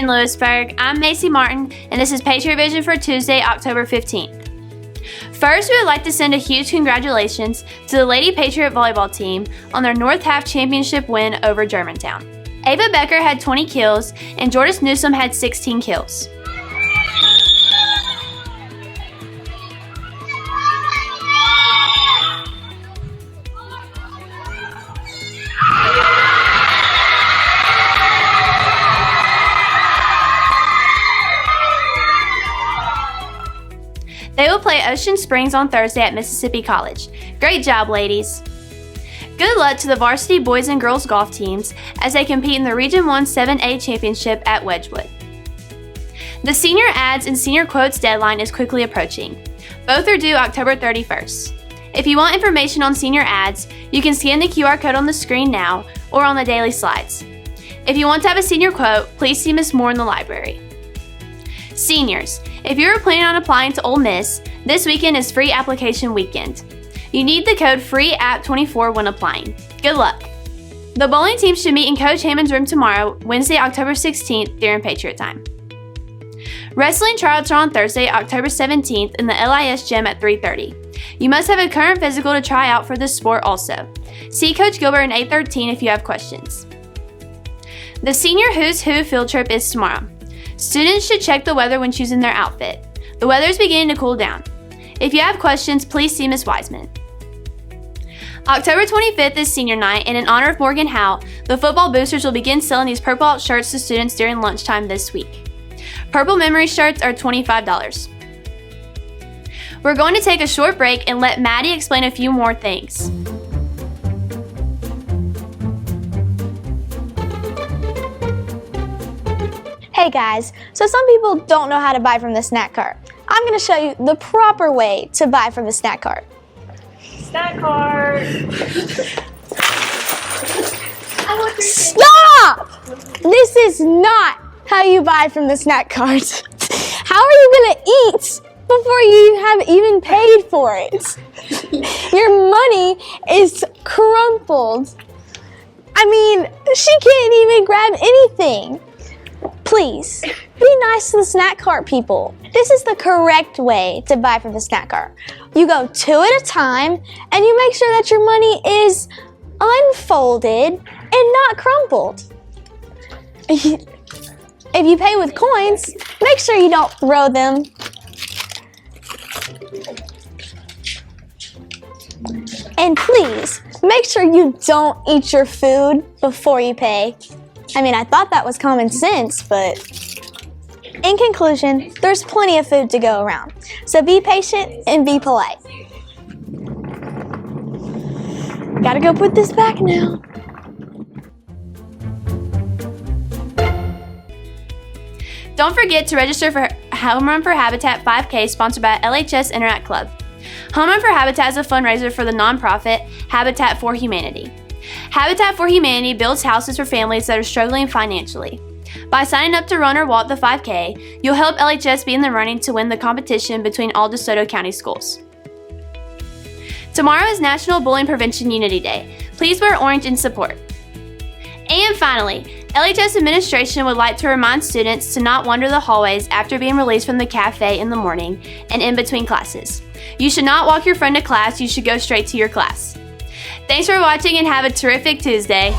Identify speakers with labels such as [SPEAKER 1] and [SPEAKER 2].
[SPEAKER 1] morning, Lewisburg. I'm Macy Martin, and this is Patriot Vision for Tuesday, October 15th. First, we would like to send a huge congratulations to the Lady Patriot Volleyball team on their North Half Championship win over Germantown. Ava Becker had 20 kills, and Jordis Newsom had 16 kills. They will play Ocean Springs on Thursday at Mississippi College. Great job, ladies! Good luck to the varsity boys and girls golf teams as they compete in the Region 1 7A Championship at Wedgwood. The senior ads and senior quotes deadline is quickly approaching. Both are due October 31st. If you want information on senior ads, you can scan the QR code on the screen now or on the daily slides. If you want to have a senior quote, please see Ms. Moore in the library. Seniors, if you are planning on applying to Ole Miss, this weekend is free application weekend. You need the code FREEAPP24 when applying. Good luck! The bowling team should meet in Coach Hammond's room tomorrow, Wednesday, October 16th, during Patriot time. Wrestling tryouts are on Thursday, October 17th in the LIS gym at 3:30. You must have a current physical to try out for this sport also. See Coach Gilbert in 813 if you have questions. The Senior Who's Who field trip is tomorrow. Students should check the weather when choosing their outfit. The weather is beginning to cool down. If you have questions, please see Ms. Wiseman. October 25th is senior night, and in honor of Morgan Howe, the football boosters will begin selling these purple out shirts to students during lunchtime this week. Purple memory shirts are $25. We're going to take a short break and let Maddie explain a few more things.
[SPEAKER 2] Hey guys, so some people don't know how to buy from the snack cart. I'm going to show you the proper way to buy from the snack cart.
[SPEAKER 1] Snack cart!
[SPEAKER 2] Stop! This is not how you buy from the snack cart. How are you going to eat before you have even paid for it? Your money is crumpled. I mean, she can't even grab anything. Please, be nice to the snack cart people. This is the correct way to buy from the snack cart. You go two at a time, and you make sure that your money is unfolded and not crumpled. If you pay with coins, make sure you don't throw them. And please, make sure you don't eat your food before you pay. I mean, I thought that was common sense, but in conclusion, there's plenty of food to go around. So be patient and be polite. Gotta go put this back now.
[SPEAKER 1] Don't forget to register for Home Run for Habitat 5K sponsored by LHS Interact Club. Home Run for Habitat is a fundraiser for the nonprofit Habitat for Humanity. Habitat for Humanity builds houses for families that are struggling financially. By signing up to run or walk the 5K, you'll help LHS be in the running to win the competition between all DeSoto County schools. Tomorrow is National Bullying Prevention Unity Day. Please wear orange in support. And finally, LHS administration would like to remind students to not wander the hallways after being released from the cafe in the morning and in between classes. You should not walk your friend to class, you should go straight to your class. Thanks for watching and have a terrific Tuesday.